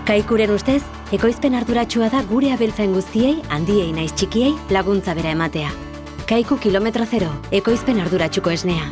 Kaikuren ustez, ekoizpen arduratsua da gure abeltzain guztiei, handiei naiz txikiei, laguntza bera ematea. Kaiku kilometro zero, ekoizpen arduratsuko esnea.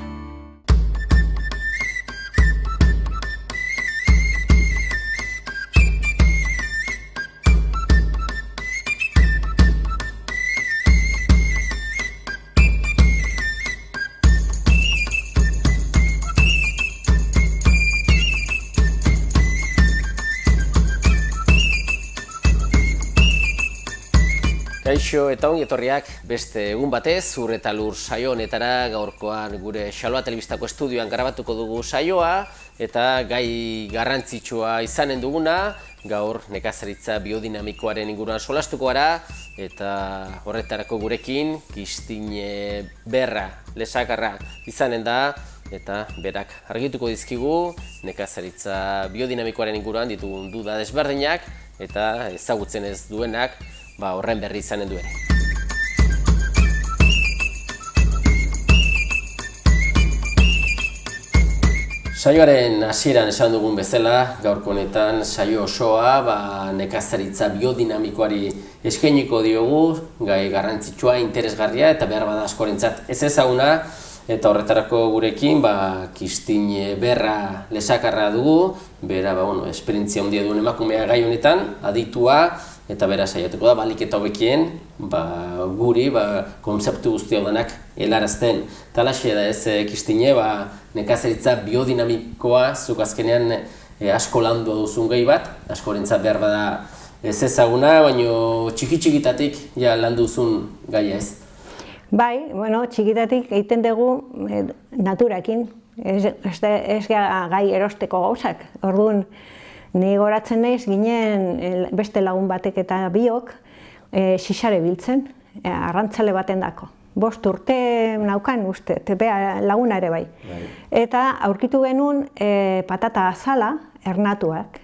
Kaixo eta ongi etorriak beste egun batez, Ur eta Lur saio honetara. Gaurkoan gure Xaloa Telebistako estudioan grabatuko dugu saioa eta gai garrantzitsua izanen duguna, gaur nekazaritza biodinamikoaren inguruan solastuko gara eta horretarako gurekin Kristine Berra lesakarra izanen da eta berak argituko dizkigu nekazaritza biodinamikoaren inguruan ditugun duda desberdinak eta ezagutzen ez duenak horren berri izanen du ere. Saioaren hasieran esan dugun bezala, gaurko honetan saio osoa nekazaritza biodinamikoari eskainiko diogu, gai garrantzitsua, interesgarria eta behar bada askorentzat ez ezaguna, eta horretarako gurekin Kristine Berra lesakarra dugu, bera esperientzia handia duen emakumea gai honetan, aditua, eta bera saiatuko da, balik eta hobekien, guri, kontzeptu guzti hau denak helarazten. Talaxe da ez, Kristine, nekazaritza biodinamikoa, zuk azkenean asko landu duzun gai bat, askorentzat behar bada ez ezaguna, baina txiki-txikitatik landu duzun gaia ez. Bai, txikitatik egiten dugu naturakin, ez gai erosteko gauzak. Orduan, ni goratzen naiz ginen beste lagun batek eta biok xixare biltzen, arrantzale baten dako. 5 urte naukan uste, laguna ere bai. Eta aurkitu genuen patata azala ernatuak.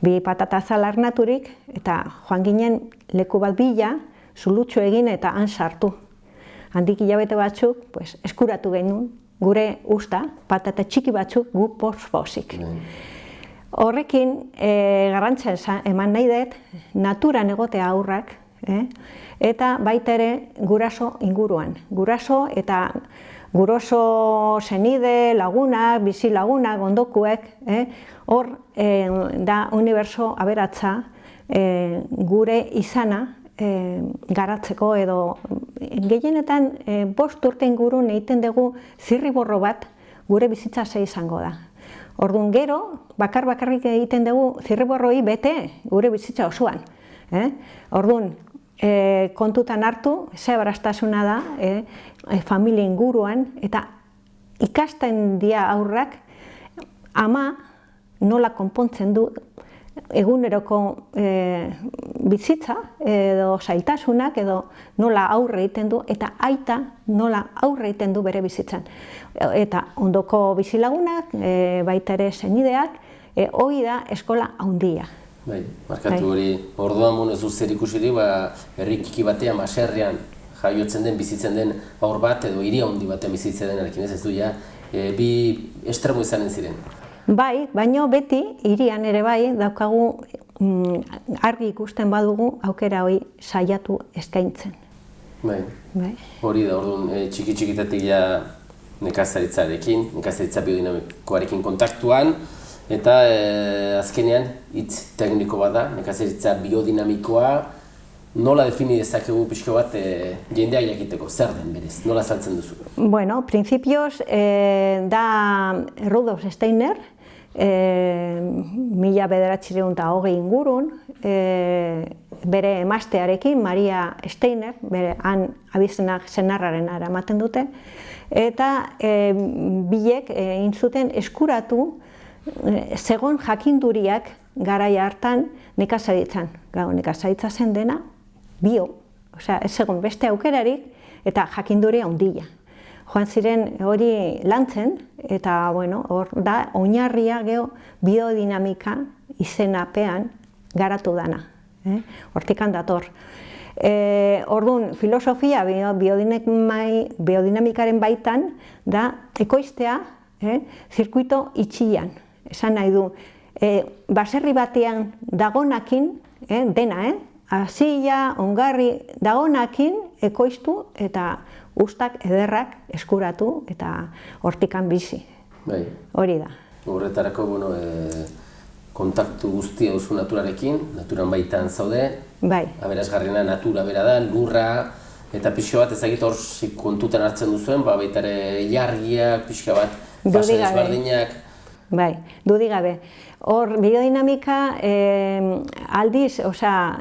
2 patata azala ernaturik eta joan ginen leku bat bila, zulutxo egin eta han sartu. Handik hilabete batzuk eskuratu genuen gure usta, patata txiki batzuk gu pos-posik. Horrekin garrantzia eman nahi dut naturan egotea aurrak eta baita ere guraso inguruan. Guraso eta guroso senide, lagunak, bizi lagunak, ondokuek, hor da uniberso aberatza gure izana garatzeko edo gehienetan 5 urte ingurun egiten dugu zirriborro bat gure bizitza ze izango da. Orduan gero, bakarrik egiten dugu zirriborroi bete gure bizitza osoan. Orduan, kontutan hartu, ze aberastasuna da, familia inguruan, eta ikasten dira aurrak, ama nola konpontzen du eguneroko bizitza edo zailtasunak edo nola aurre egiten du eta aita nola aurre egiten du bere bizitzan. Eta ondoko bizilagunak, baita ere senideak, hori da eskola handia. Bai, markatu hori, orduan ez du zer ikusirik, herrikiki batean, baserrian jaiotzen den, bizitzen den aur bat edo hiri handi batean bizitzen denarekin, ez du ja, bi estremo izanen ziren. Bai, baina beti, hirian ere bai, daukagu argi ikusten badugu aukera hori saiatu eskaintzen. Bai, hori da, orduan txiki-txikitatik nekazaritzarekin, nekazaritza biodinamikoarekin kontaktuan, eta azkenean hitz tekniko bat da, nekazaritza biodinamikoa, nola defini dezakegu pixko bat jendeak jakiteko, zer den berez, nola azaltzen duzu? Bueno, principios da Rudolf Steiner, 1920 ingurun, bere emaztearekin, Maria Steiner, bere han abizenak senarraren eramaten dute, eta biek egin zuten eskuratu segon jakinduriak garaia hartan nekazaritzan. Nekazaritza zen dena, bio, ez segon beste aukerarik eta jakinduria handia. Joan ziren hori lantzen eta hor da oinarria biodinamika izenapean garatu dana. Hortikan dator. Orduan, filosofia biodinamikaren baitan da ekoiztea zirkuito itxian. Esan nahi du, baserri batean dagonakin, dena, hasia, ongarri, dagonakin ekoiztu eta ustak ederrak eskuratu eta hortikan bizi. Hori da. Horretarako, kontaktu guztia duzu naturarekin, naturan baitan zaude. Bai. Aberasgarriena natura bera da, lurra, eta pixka bat ezagit hor kontutan hartzen duzuen, baita ere ilargiak, pixka bat, fase desberdinak. Bai, dudik gabe. Hor, biodinamika aldiz,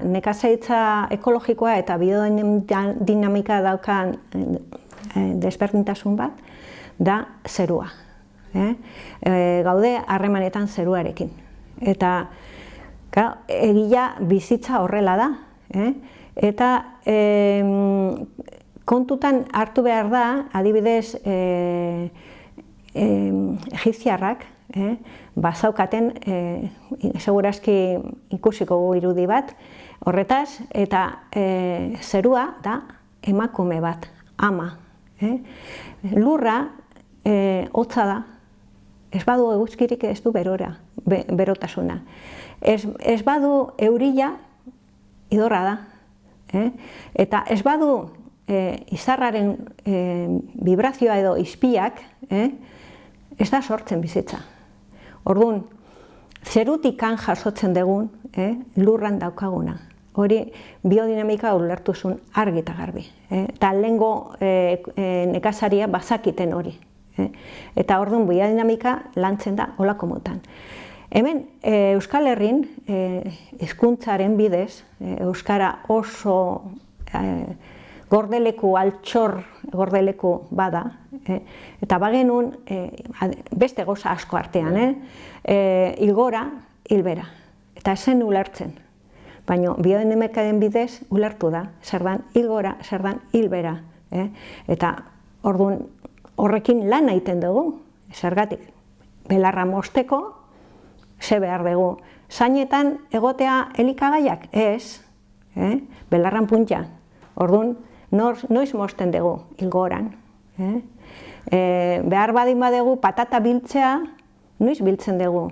nekazaritza ekologikoa eta biodinamika daukan desberdintasun bat, da zerua. Gaude harremanetan zeruarekin. Eta egia bizitza horrela da. Eta kontutan hartu behar da, adibidez, egipziarrak, bazaukaten, segurazki ikusiko irudi bat, horretaz, eta zerua da emakume bat, ama. Lurra hotza da, ez badu eguzkirik ez du berotasuna. Ez badu eurila, idorra da. Eta ez badu izarraren vibrazioa edo izpiak, ez da sortzen bizitza. Orduan, zerutikan jasotzen dugun lurran daukaguna. Hori biodinamika ulertuzun argi eta garbi. Eta lehengo nekazaria bazakiten hori. Eta orduan biodinamika lantzen da holako motan. Hemen Euskal Herrin hizkuntzaren bidez, euskara oso gordeleku, altxor gordeleku bada, eta bagenun beste goza asko artean, hilgora, hilbera. Eta zen ulertzen, baina biodinamikaren bidez ulertu da, zer dan hilgora, zer dan hilbera. Eta orduan horrekin lan egiten dugu, zergatik, belarra mozteko, ze behar dugu. Zainetan egotea elikagaiak? Ez, belarran punta. Orduan, noiz mozten dugu, hilgoran. Behar badin badugu patata biltzea, noiz biltzen dugu?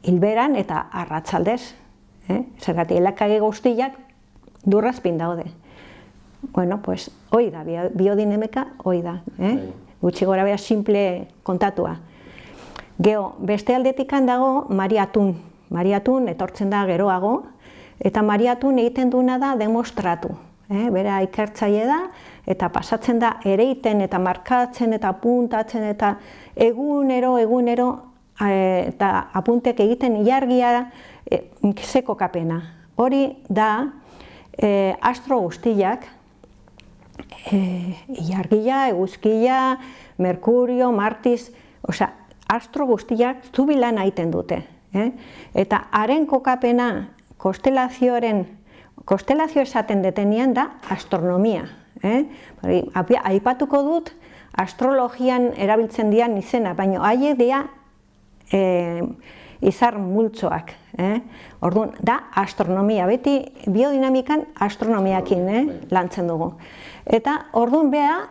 Hilberan eta arratsaldez. Zergatik, elikagaia guztiak durrazpin daude. Bueno, pues, hoi da, biodinamika, hoi da. Gutxi gora behar simple kontatua. Gero, beste aldetikan dago Mariatun. Mariatun etortzen da geroago, eta Mariatun egiten duena da demostratu. Bera ikertzaile da, eta pasatzen da ereiten eta markatzen eta apuntatzen eta egunero, eta apuntek egiten ilargia zeko kapena. Hori da astro guztiak, ilargia, eguzkia, Merkurio, Martiz, astro guztiak zubilan egiten dute. Eta haren kokapena konstelazio esaten detenean da astronomia. Aipatuko dut astrologian erabiltzen dian izena, baina haiek dira izar multzoak. Orduan, da astronomia, beti biodinamikan astronomiakin lantzen dugu. Eta orduan beha,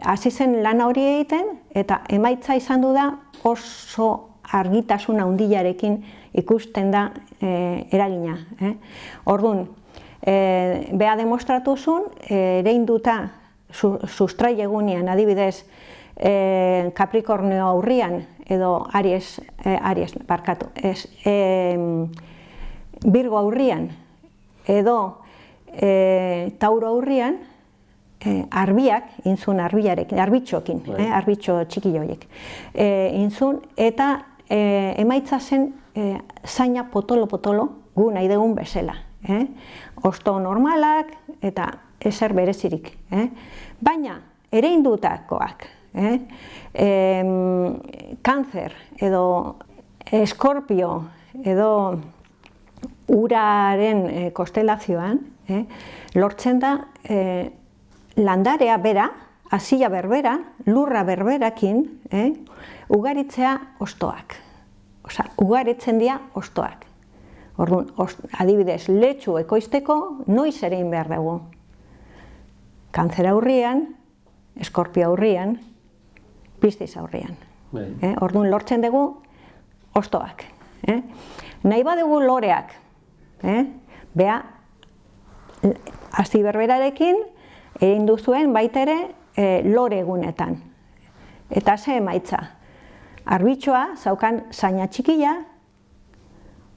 hasi zen lan hori egiten, eta emaitza izan du da oso argitasun handiarekin ikusten da eragina. Orduan, beha demostratu zuen, ereinduta sustrai egunean, adibidez, Capricornio aurrian, edo Virgo aurrian, edo Tauro aurrian, arbiak, inzun arbiarekin, arbitxokin, arbitxo txikilloiek, inzun, eta emaitza zen zaina potolo-potolo gu nahi dugun bezala. Osto normalak eta ezer berezirik. Baina, ereindutakoak, Kanzer edo Eskorpio edo uraren konstelazioan, lortzen da landarea bera, hazia berbera, lurra berberakin, ugaritzea ostoak. Ugaritzen dira ostoak. Orduan, adibidez, letxu ekoizteko noiz ere egin behar dugu. Kanzer aurrian, Eskorpio aurrian, Piscis aurrian. Orduan, lortzen dugu hostoak. Nahi badugu loreak, bea, hasi berberarekin egin duzuen baita ere lore egunetan. Eta ze emaitza. Arbitxoa zaukan zaina txikila,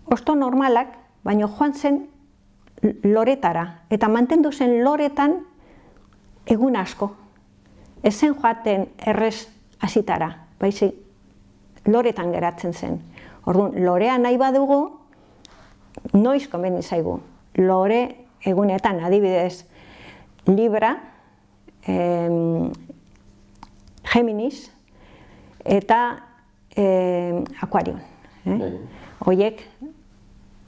hosto normalak, baina joan zen loretara. Eta mantendu zen loretan egun asko. Ez zen joaten errez hasitara, baizik loretan geratzen zen. Orduan, lorea nahi badugu, noiz komeni zaigu. Lore egunetan, adibidez, Libra, Géminis eta Aquarion. Horiek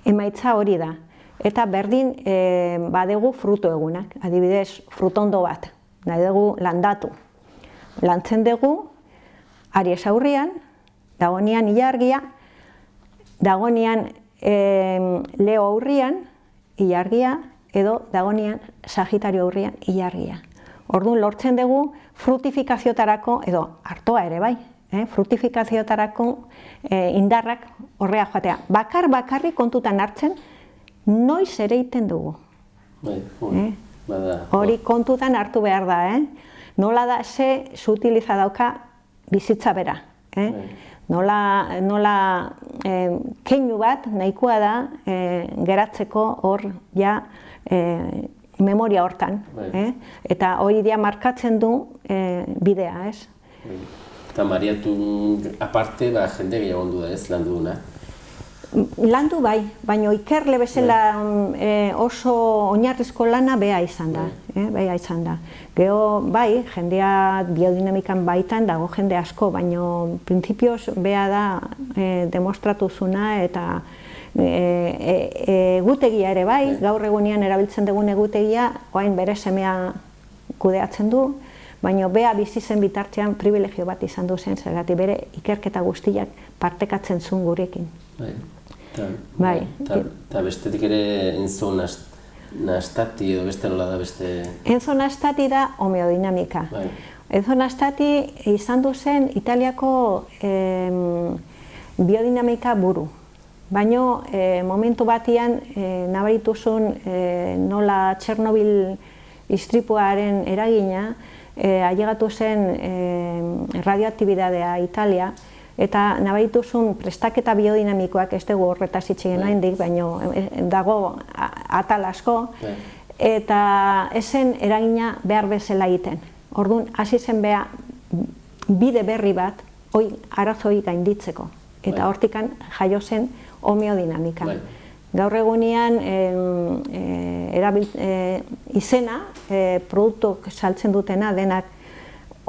emaitza hori da. Eta berdin badegu fruto egunak, adibidez, frutondo bat, nahi dugu landatu. Lantzen dugu, Aries aurrian, dagonean ilargia, dagonean Leo aurrian, ilargia, edo dagonean Sagitario aurrian, ilargia. Orduan lortzen dugu frutifikaziotarako, edo artoa ere bai, frutifikaziotarako indarrak horrea joatea. Bakarrik kontutan hartzen, noiz ere egiten dugu. Hori kontutan hartu behar da, nola da ze zutiliza dauka bizitza bera. Nola keinu bat nahikoa da geratzeko hor ja memoria hortan. Eta hori dia markatzen du bidea, ez? Eta Mariatun aparte, jende gehiago ondu da ez, landu duna? Landu bai, baina ikerle bezala oso oinarrizko lana beha izan da. Gero bai, jendea biodinamikan baitan dago jende asko, baina printzipioz beha da demostratu zuna eta egutegia ere bai, gaur egunean erabiltzen dugun egutegia, oain bere semea kudeatzen du, baina beha bizi zen bitartean privilegio bat izan du zen, zergatik bere ikerketa guztiak partekatzen zuen gurekin. Eta bestetik ere Enzo Nastati edo beste nola da beste... Enzo Nastati da homeodinamika. Enzo Nastati izan du zen Italiako biodinamika buru. Baina momentu batian nabaritu zuen nola Txernobil istripuaren eragina ailegatu zen radioaktibitatea Italia, eta nabaritu zuen prestaketa biodinamikoak ez dugu horretaz itxegin oraindik, baina dago atal asko, eta esen eragina behar bezala egiten. Orduan, hasi zen beha bide berri bat, arazoi gainditzeko, eta hortikan jaio zen homeodinamika. Gaur egunean izena, produktuk saltzen dutena denak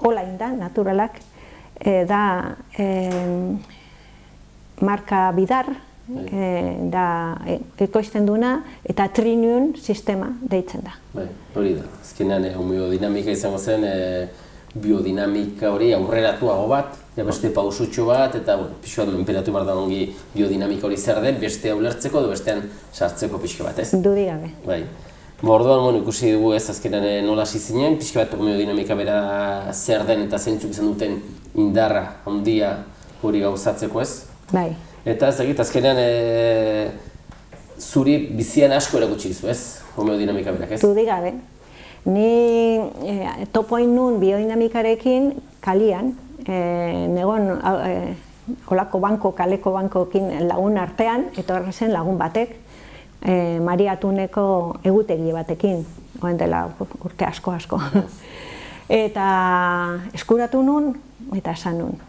olain da, naturalak, da marka bidar, da ekoizten duna, eta trinium sistema deitzen da. Hori da, azkenean homeodinamika izango zen biodinamika hori aurreratuago bat, beste pausutxo bat, eta pixka bat menperatu behar da ongi biodinamika hori zer den, beste ulertzeko edo bestean sartzeko pixka bat, ez? Dudik gabe. Orduan ikusi dugu ez azkenean nola hasi zinen, pixka bat homeodinamika bera zer den eta zeintzuk izan duten indarra, handia hori gauzatzeko, ez? Bai. Eta ez egit azkenean zuri bizian asko erakutsi dizu, ez? Homeodinamika berak, ez? Dudik gabe. Ni topoin nun biodinamikarekin kalian, negon olako banko, kaleko bankokin lagun artean, eta horrezen lagun batek, Mariatuneko egutegi batekin, oen dela urte asko. Eta eskuratu nun, eta esan nun,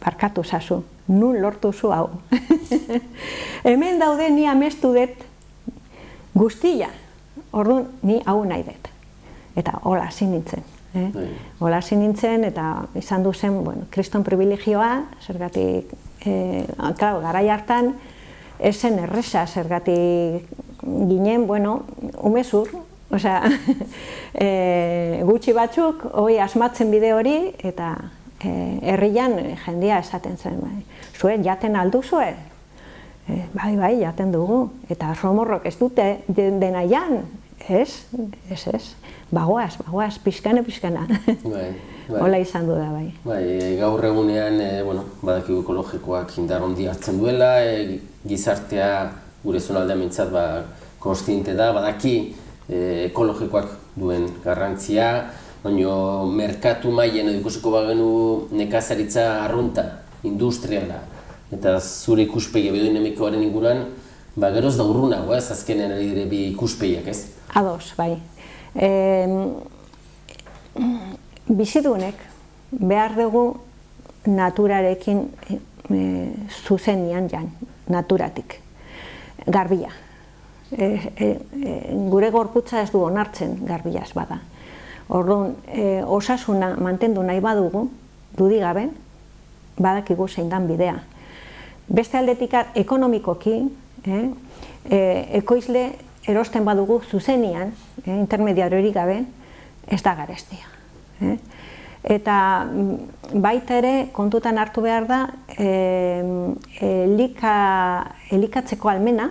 barkatu zazu, nun lortu zu hau. Hemen daude ni amestu dut guztia, orduan ni hau nahi dut. Eta hola hasi nintzen. Hola hasi nintzen eta izan du zen, kriston privilegioa, zergatik, garai hartan, esen erresa, zergatik ginen, umezur, gutxi batzuk, asmatzen bide hori, eta herrian jendia esaten zen, zuen jaten alduzue? Bai, jaten dugu, eta romorrok ez dute dena jan, ez, bagoaz, pixkana. Hola izan du da, bai. Gaur egunean, badakigu ekologikoak indar handi hartzen duela, gizartea gure zonaldean mintzat konstiente da, badaki ekologikoak duen garrantzia, baina merkatu mailen ikusiko bagenu nekazaritza arrunta, industriala, eta zure ikuspegi biodinamikoaren inguruan, geroz da urrunago, ez azkenean ari dire bi ikuspegiak, ez? Ados, bai. Bizidunek behar dugu naturarekin zuzenian jan, naturatik, garbia. Gure gorputza ez du onartzen garbia ez bada. Orduan, osasuna mantendu nahi badugu, dudigabe, badakigu zein dan bidea. Beste aldetik ekonomikoki, ekoizle erosten badugu zuzenian, intermediariorik gabe, ez da garestia. Eta baita ere kontutan hartu behar da elikatzeko almena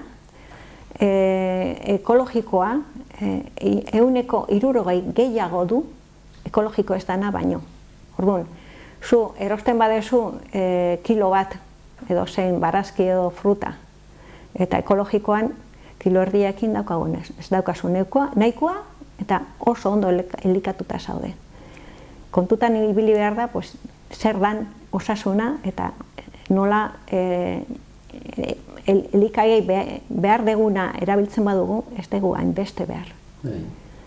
ekologikoa 60% gehiago du ekologiko ez dana baino. Orduan, zu erosten badezu kilo bat edo zein barazki edo fruta eta ekologikoan kilo erdiakin daukagunez. Ez daukazu nahikoa eta oso ondo elikatuta zaude. Kontutan ibili behar da, zer dan osasuna eta nola elikagei behar deguna erabiltzen badugu, ez dugu hainbeste behar.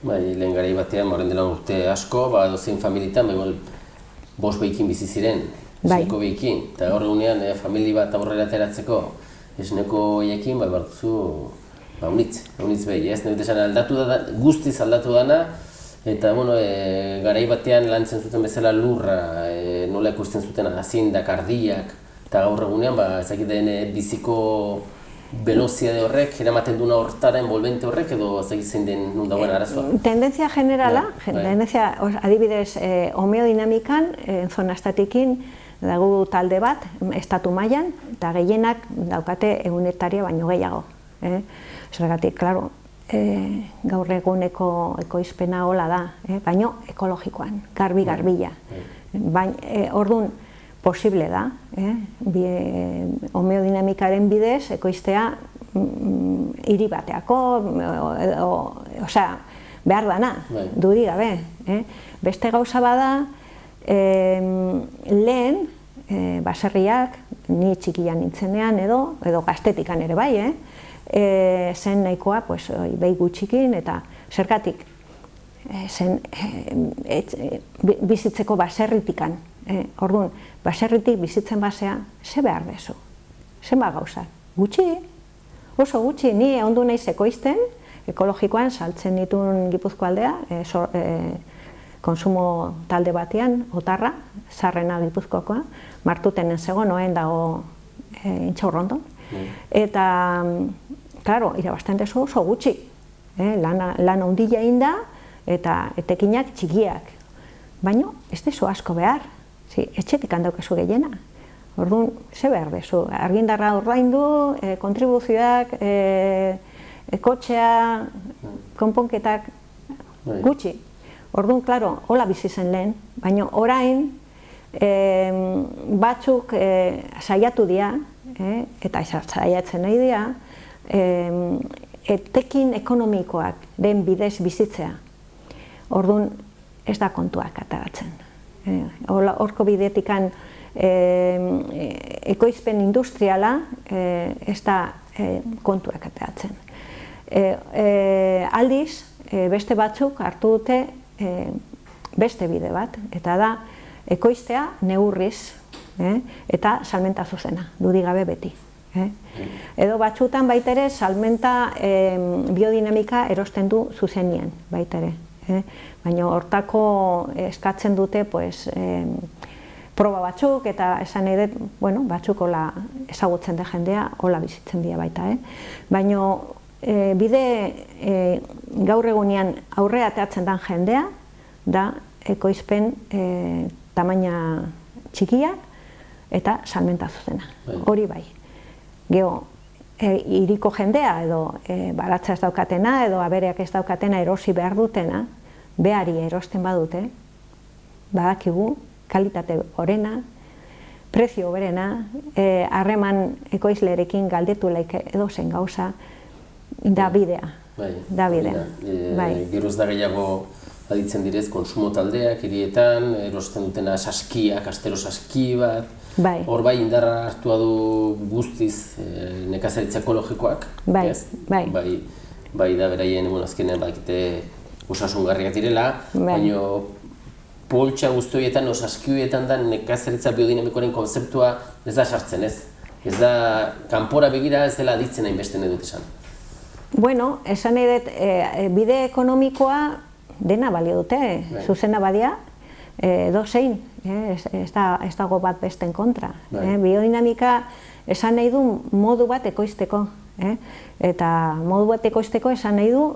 Lehen garai batean, horren dela urte asko, dozein familietan, 5 behikin bizi ziren, esneko behikin, eta gaur egunean famili bat aurrera ateratzeko esneko hoiekin, bartuzu unitz behi, ez? Nebet esan guztiz aldatu dana, eta garai batean lantzen zuten bezala lurra, nola ikusten zuten azindak, ardiak, eta gaur egunean, ezakiten biziko veloziade horrek, eramaten duna hortara, envolvente horrek, edo zein den nun dagoen arazoa? Tendentzia generala, adibidez, homeodinamikan, zona estatikin, dago talde bat, estatu mailan, eta gehienak daukate egunetaria baino gehiago. Zergatik, klaro, gaur eguneko ekoizpena hola da, baino ekologikoan, garbila. Orduan, posible da, homeodinamikaren bidez ekoiztea hiri bateako, behar dana, dudik gabe. Beste gauza bada, lehen, baserriak, ni txikian nintzenean edo gaztetikan ere bai, zen nahikoa behi gutxikin eta zergatik zen bizitzeko baserritikan. Orduan, baserritik bizitzen basea, ze behar dezu? Zenba gauza? Gutxi, oso gutxi, ni ondu naiz ekoizten, ekologikoan saltzen dituen Gipuzko aldea, konsumo talde batean, Otarra, Zarrena Gipuzkoakoa, Martutenen zegoen, noen dago Intxaurrondon. Eta, klaro, irabazten dezu oso gutxi, lan ondila inda eta etekinak txikiak. Baina, ez dezu asko behar. Etxetik handaukezu gehiena. Orduan, ze behar dezu? Argindarra ordaindu, kontribuzioak, kotxea, konponketak, gutxi. Orduan, klaro, hola bizi zen lehen, baina orain batzuk saiatu dira, eta saiatzen nahi dira, etekin ekonomikoak den bidez bizitzea. Orduan, ez da kontuak ataratzen. Horko bidetikan ekoizpen industriala ez da kontuak ateratzen. Aldiz, beste batzuk hartu dute beste bide bat, eta da ekoiztea neurriz eta salmenta zuzena, dudigabe beti. Edo batzutan baita ere salmenta biodinamika erosten du zuzenien baita ere. Baina hortako eskatzen dute proba batzuk eta esan edet, batzuk hola ezagutzen da jendea, hola bizitzen dira baita. Baina bide gaur egunean aurrea ateratzen den jendea da ekoizpen tamaina txikia eta salmenta zuzena. Hori bai. Gero, hiriko jendea edo baratza ez daukatena edo abereak ez daukatena erosi behar dutena, behari erosten badute, badakigu, kalitate horena, prezio berena, harreman ekoizlerekin galdetu laik edozen gauza, da bidea. Da bidea. Geroz da gehiago aditzen direz, konsumo taldeak, hirietan, erosten dutena saskiak, astero saski bat, hor bai indarra hartua du guztiz nekazaritza ekologikoak, bai da beraien azkenean bakite osasungarriak direla, baina poltsa guzti horietan, saski horietan da nekazaritza biodinamikoaren konzeptua ez da sartzen, ez? Ez da, kanpora begira ez dela aditzen hainbeste nahi dut esan. Bueno, esan nahi dut, bide ekonomikoa dena balio dute, zuzena badia, edozein, ez dago bat besten kontra. Biodinamika esan nahi du modu bat ekoizteko. Eta modu bat ekoizteko esan nahi du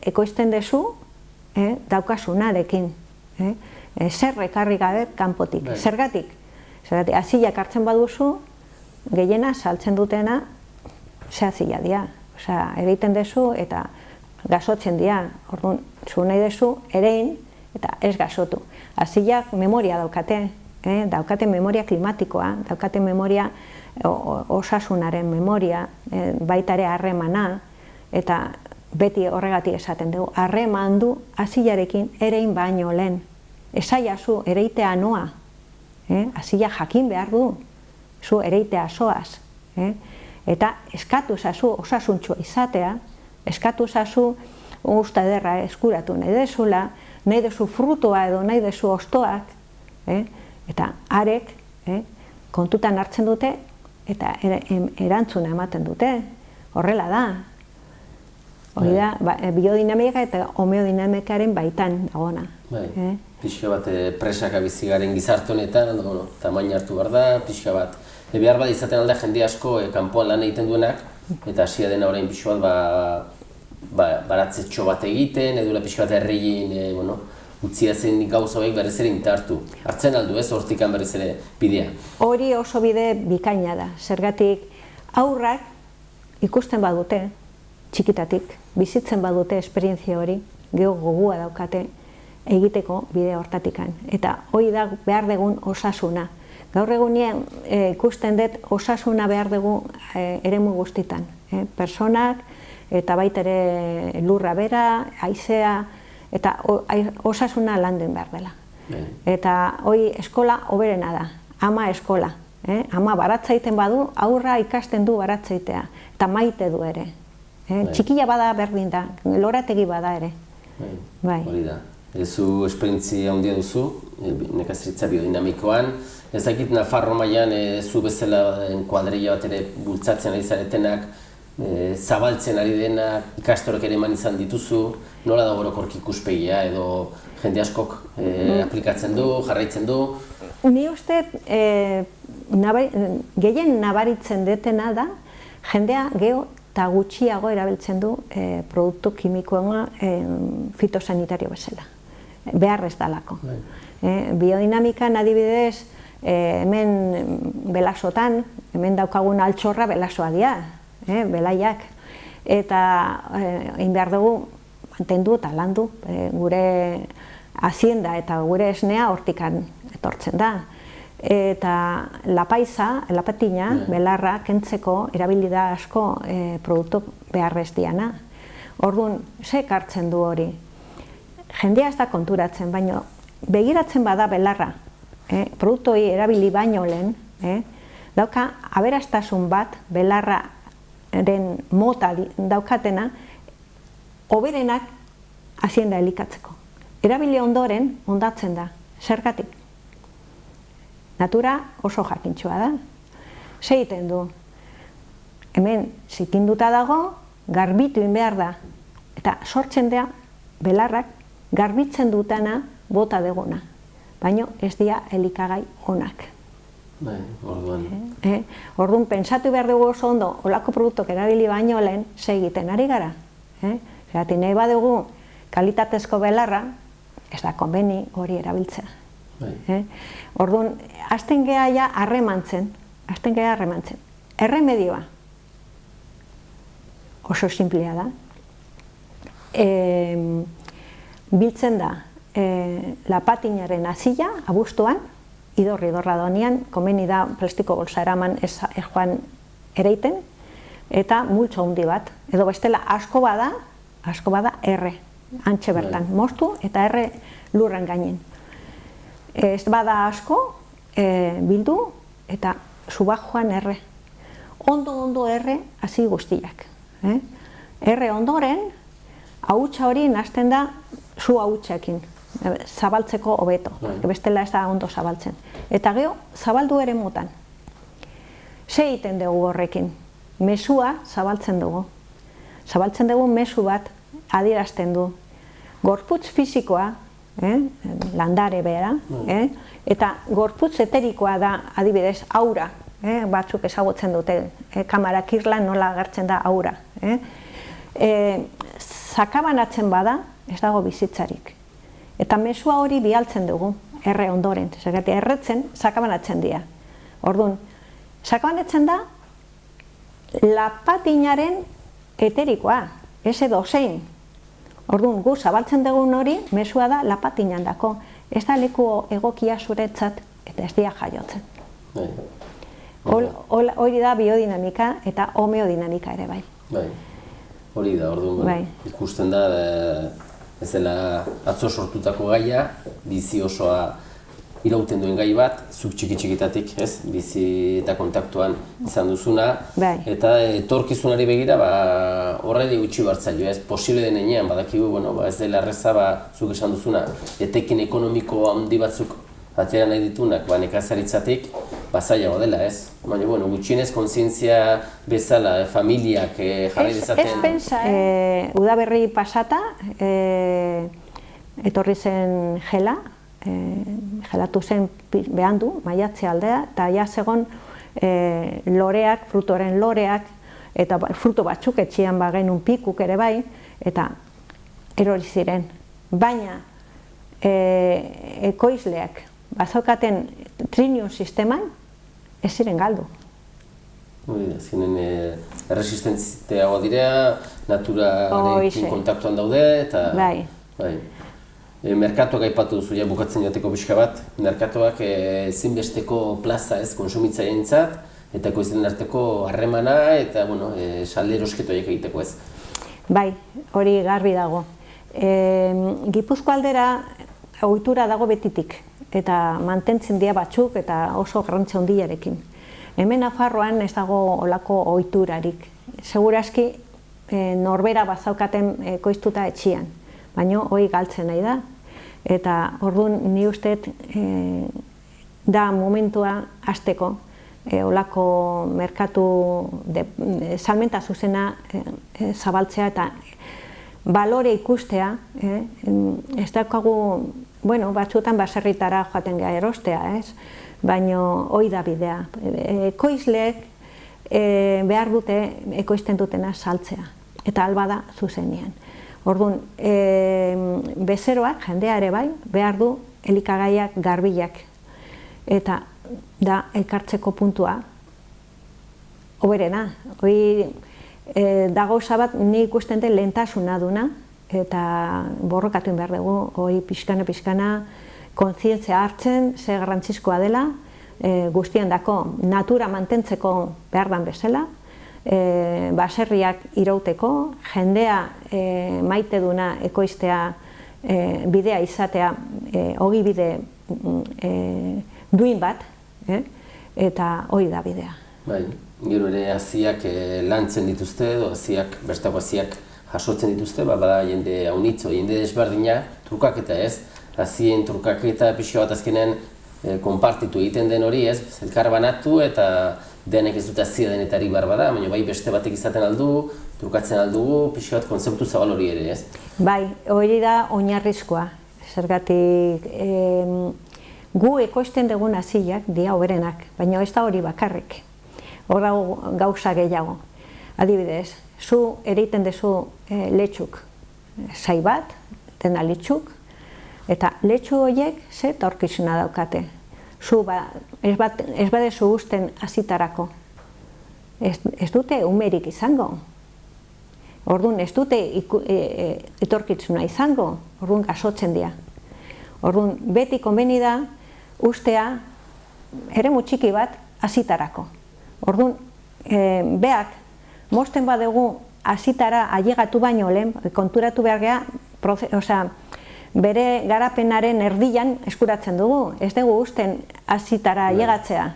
ekoizten dezu daukasunarekin. Zer ekarri gabe kanpotik. Zergatik? Azilak hartzen baduzu, gehiena saltzen dutena ze azila dira. Egiten dezu eta gasotzen dira. Orduan, zu nahi dezu erein eta ez gasotu. Azilak memoria daukate, daukate memoria klimatikoa, daukate memoria osasunaren memoria, baita ere harremana, eta beti horregatik esaten dugu, harreman du azilarekin erein baino lehen. Esaiazu ereitea noa, azila jakin behar du, zu ereitea zoaz. Eta eskatu zazu osasuntxua izatea, eskatu zazu usta ederra eskuratu nahi dezula, nahi dezu frutua edo nahi dezu ostoak, eta arek kontutan hartzen dute eta erantzuna ematen dute. Horrela da. Hori da, biodinamika eta homeodinamikaren baitan dagona. Pixka bat presaka bizi garen gizarte honetan, tamaina hartu behar da, pixka bat. Behar bat izaten alda jende asko kanpoan lan egiten duenak, eta hasia dena orain pixka bat baratzetxo bat egiten, edula pixka bat erregin utzia zen gauza horiek berriz ere intartu. Hartzen aldu ez, hortikan berriz ere bidea. Hori oso bide bikaina da, zergatik aurrak ikusten badute, txikitatik, bizitzen badute esperientzia hori, geho gogua daukate egiteko bide hortatikan. Eta hori da behar dugun osasuna. Gaur egunean ikusten dut osasuna behar dugu eremu guztitan. Personak eta baita ere lurra bera, haizea, eta osasuna landen behar dela. Eta hori eskola hoberena da, ama eskola. Ama baratzaiten badu, aurra ikasten du baratzaitea, eta maite du ere. Txikila bada berdin da, lorategi bada ere. Hori da. Zu esperientzia handia duzu, nekazaritza biodinamikoan. Ez dakit Nafarro mailan zu bezala kuadrilla bat ere bultzatzen ari zaretenak, zabaltzen ari denak, ikastorok ere eman izan dituzu, nola da orokorki ikuspegia edo jende askok aplikatzen du, jarraitzen du? Ni uste gehien nabaritzen detena da, jendea geho eta gutxiago erabiltzen du produktu kimikoa fitosanitario bezala. Behar ez dalako. Biodinamikan adibidez, hemen belasotan, hemen daukagun altxorra belasoa dira, belaiak. Eta egin behar dugu mantendu eta landu gure hazienda eta gure esnea hortikan etortzen da. Eta lapatina, belarra, kentzeko erabili da asko produktu beharrez diana. Orduan, ze ekartzen du hori? Jendea ez da konturatzen, baina begiratzen bada belarra, produktoi erabili baino lehen, dauka aberastasun bat belarraren mota daukatena, hoberenak hazienda elikatzeko. Erabili ondoren, ondatzen da, zergatik. Natura oso jakintxua da. Ze egiten du? Hemen zikinduta dago, garbitu behar da. Eta sortzen da, belarrak garbitzen dutana bota deguna. Baina ez dira elikagai onak. Orduan, pentsatu behar dugu oso ondo, olako produktok erabili baino lehen, ze egiten ari gara. Zeratik nahi badugu kalitatezko belarra, ez da konbeni hori erabiltzea. Orduan, hasten geha harremantzen, erremedioa. oso simplea da. Biltzen da lapatinaren azila, abuztuan, idorra donean, komeni da plastiko bolsa eraman ez joan ereiten, eta multzo handi bat. Edo bestela asko bada erre, antxe bertan, moztu eta erre lurren gainen. Ez bada asko, bildu eta suba joan erre. Ondo erre hasi guztiak. Erre ondoren, ahutsa hori nazten da zu ahutsakin, zabaltzeko hobeto, bestela ez da ondo zabaltzen. Eta gero, zabaldu ere mutan. Ze egiten dugu horrekin? Mezua zabaltzen dugu. Zabaltzen dugu mezu bat adierazten du. Gorputz fisikoa, landare bera, eta gorputz eterikoa da adibidez aura, batzuk ezagutzen dute, kamara kirlan nola agertzen da aura. Sakabanatzen bada, ez dago bizitzarik. Eta mezua hori bialtzen dugu, erre ondoren, zergatik erretzen, sakabanatzen dira. Orduan, sakabanatzen da lapatinaren eterikoa, ez edo zein. Orduan, gu zabaltzen dugun hori, mezua da lapatinan dako. Ez da leku egokia zuretzat, eta ez dira jaiotzen. Hori da biodinamika eta homeodinamika ere bai. Hori da, orduan, ikusten da, ez dela atzo sortutako gaia, bizi osoa irauten duen gai bat, zuk txiki-txikitatik, bizi eta kontaktuan izan duzuna, eta etorkizunari begira horreli gutxi bartzaio, posible denean, badakigu, ez dela erreza, zuk esan duzuna, etekin ekonomiko handi batzuk atera nahi ditunak, nekazaritzatik, zailago dela, baina, gutxienez kontzientzia bezala, familiak jarri dezaten... Ez pensa, udaberri pasata, etorri zen gela, gelatu zen behandu, maiatze aldea, eta ja zegon loreak, frutoren loreak, eta fruto batzuk etxian genuen pikuk ere bai, eta erori ziren. Baina, ekoizleak, bazaukaten trinium sisteman, ez ziren galdu. Azkenen erresistentziago dira, naturarekin kontaktuan daude, eta... Merkatuak aipatu duzu, bukatzen jateko pixka bat, merkatuak ezinbesteko plaza konsumitzaientzat, eta ekoizleen arteko harremana, eta salde erosketo horiek egiteko ez. Bai, hori garbi dago. Gipuzko aldera ohitura dago betitik, eta mantentzen dira batzuk eta oso garrantzi handiarekin. Hemen Nafarroan ez dago olako ohiturarik. Segurazki norbera bazaukaten ekoiztuta etxian, baina hori galtzen nahi da. Eta orduan ni usteet da momentua hasteko olako merkatu salmenta zuzena zabaltzea eta balore ikustea, ez daukagu, batzuetan baserritara joaten gara erostea, baina hori da bidea. Ekoizleek behar dute ekoizten dutena saltzea, eta alba da zuzenean. Orduan, bezeroak, jendea ere bai, behar du elikagaiak garbilak, eta da elkartzeko puntua hoberena. Da gauza bat ni ikusten den lehentasuna duna, eta borrokatu behar dugu, hori pixkana kontzientzia hartzen, ze garrantzizkoa dela, guztien dako natura mantentzeko behar dan bezala, baserriak irauteko, jendea maite duna ekoiztea bidea izatea, hogi bide duin bat, eta hori da bidea. Gero ere haziak lantzen dituzte, edo bestako haziak jasotzen dituzte, bada jende haunitzo, jende desberdina, trukaketa ez, hazien trukaketa pixka bat azkenean konpartitu egiten den hori ez, elkar banatu eta denek ez dut hazia denetari behar bada, baina bai beste batek izaten aldu, trukatzen aldugu, pixka bat kontzeptu zabal hori ere ez. Bai, hori da oinarrizkoa, zergatik gu ekoizten dugun haziak dia hoberenak, baina ez da hori bakarrik. Hor dago gauza gehiago. Adibidez, zu ereiten duzu letxuk, zai bat, dena letxuk, eta letxu horiek ze etorkizuna daukate. Ez badezu usten hazitarako. Ez dute umerik izango. Orduan ez dute etorkizuna izango, orduan gasotzen dira. Orduan beti konbeni da ustea eremu txiki bat hazitarako. Orduan beak mozten badugu hazitara ailegatu baino lehen, konturatu behar geha, bere garapenaren erdian eskuratzen dugu, ez dugu usten hazitara ailegatzea.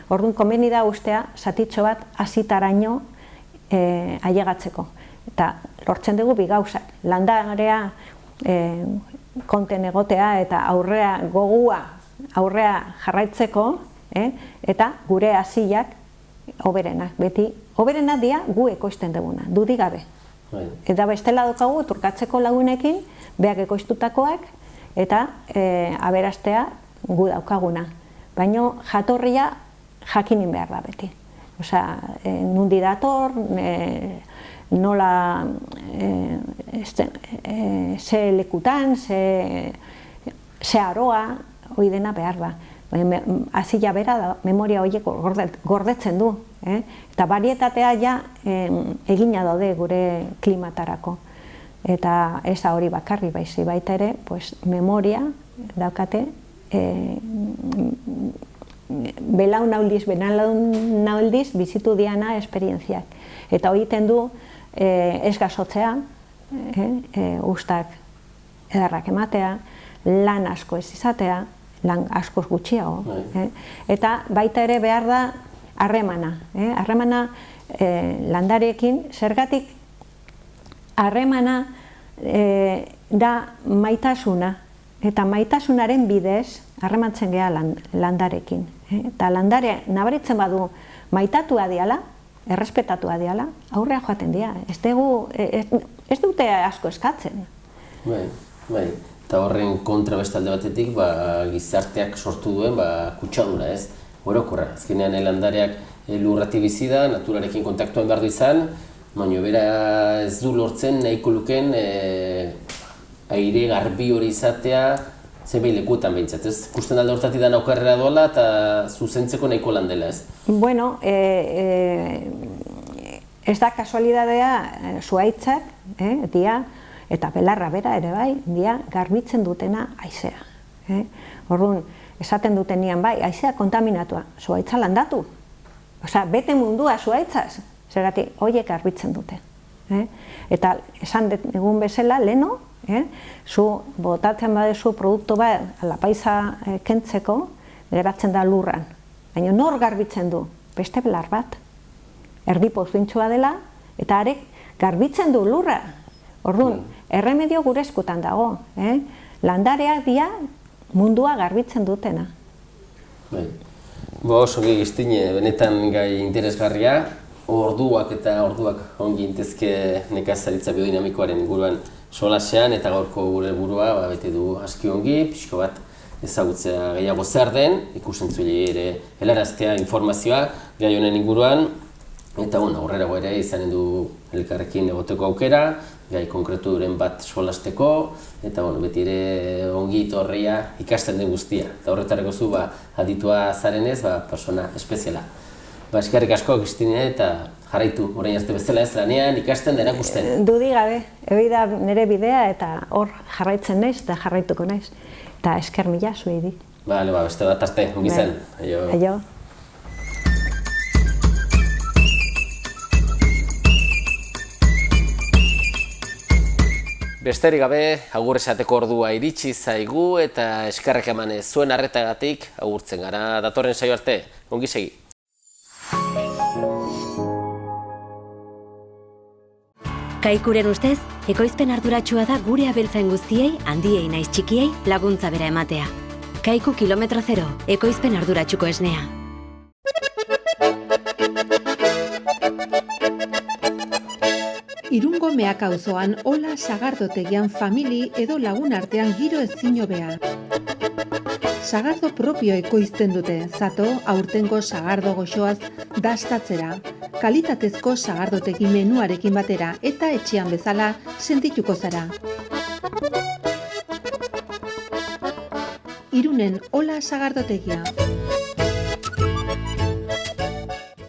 Orduan konbeni da ustea zatitxo bat hazitaraino ailegatzeko. Eta lortzen dugu bi gauzak, landarea konten egotea eta aurrea gogua aurrea jarraitzeko, eta gure haziak hoberenak, beti hoberenak dira gu ekoizten duguna, dudik gabe. Eta bestela daukagu turkatzeko lagunekin, beak ekoiztutakoak eta aberastea gu daukaguna. Baina jatorria jakinin behar da beti. Nundi dator, nola ze lekutan, ze aroa, hori dena behar da. Hazila bera da, memoria horiek gordetzen du. Eta barietatea ja egina daude gure klimatarako. Eta ez da hori bakarri baizi, baita ere, memoria daukate belaunaldiz bizitu diana esperientziak. Eta horiten du ez gasotzea, ustak edarrak ematea, lan asko ez izatea, lan askoz gutxiago. Eta baita ere behar da harremana. Harremana landarekin, zergatik harremana da maitasuna. Eta maitasunaren bidez harremantzen geha landarekin. Eta landare nabaritzen badu maitatua diala, errespetatua diala, aurrea joaten dira. Ez dute asko eskatzen. Bai. Eta horren kontra bestalde batetik, gizarteak sortu duen kutsadura, ez? Orokorra, azkenean landareak lurratik bizi da, naturarekin kontaktuan behar du izan, baina bera ez du lortzen nahiko luken aire garbi hori izatea, zenbait lekuetan behintzat, ez? Kusten alde hortatik da naukarrera doala eta zuzentzeko nahiko lan dela, ez? Bueno, ez da kasualidadea zuhaitzak, dia, eta belarra bera ere bai, dia garbitzen dutena haizea. Orduan, esaten dutenean bai, haizea kontaminatua, zuhaitza landatu. Bete mundua zuhaitzaz, zergatik horiek garbitzen dute. Eta esan egun bezala, leno, zu botatzen badezu produktu bat alapaiza kentzeko, geratzen da lurran. Baina nor garbitzen du? Beste belar bat. Erdi pozintxua dela, eta arek garbitzen du lurra. Orduan, erremedio gure eskutan dago. Landareak dira mundua garbitzen dutena. Oso giztine, benetan gai interesgarria, orduak ongi intezke nekazaritza biodinamikoaren inguruan solasean, eta gaurko gure burua bete du aski ongi, pixko bat ezagutzea gehiago zer den, ikusentzule ere helaraztea informazioa gai honen inguruan, eta aurrerago ere izanen du elkarrekin egoteko aukera, gai konkreturen bat solasteko, eta beti ere ongi torria ikasten den guztia. Eta horretarako zu aditua zarenez, persona espeziala. Eskerrik asko, Kristine, eta jarraitu orain arte bezala ez lanean, ikasten da erakusten. Dudik gabe, hori da nire bidea eta hor jarraitzen naiz eta jarraituko naiz. Eta esker mila zuei di. Beste bat arte, ongi zen. Aio. Besterik gabe, agur esateko ordua iritsi zaigu eta eskerrak emanez zuen arretagatik agurtzen gara. Datorren saio arte, ongi segi. Kaikuren ustez, ekoizpen arduratsua da gure abeltzain guztiei, handiei naiz txikiei, laguntza bera ematea. Kaiku kilometro zero, ekoizpen arduratsuko esnea. Irungo Meaka auzoan Ola sagardotegian famili edo lagun artean giro ezin hobea. Sagardo propio ekoizten dute, zato aurtengo sagardo goxoaz dastatzera. Kalitatezko sagardotegi menuarekin batera eta etxean bezala sentituko zara. Irunen Ola sagardotegia.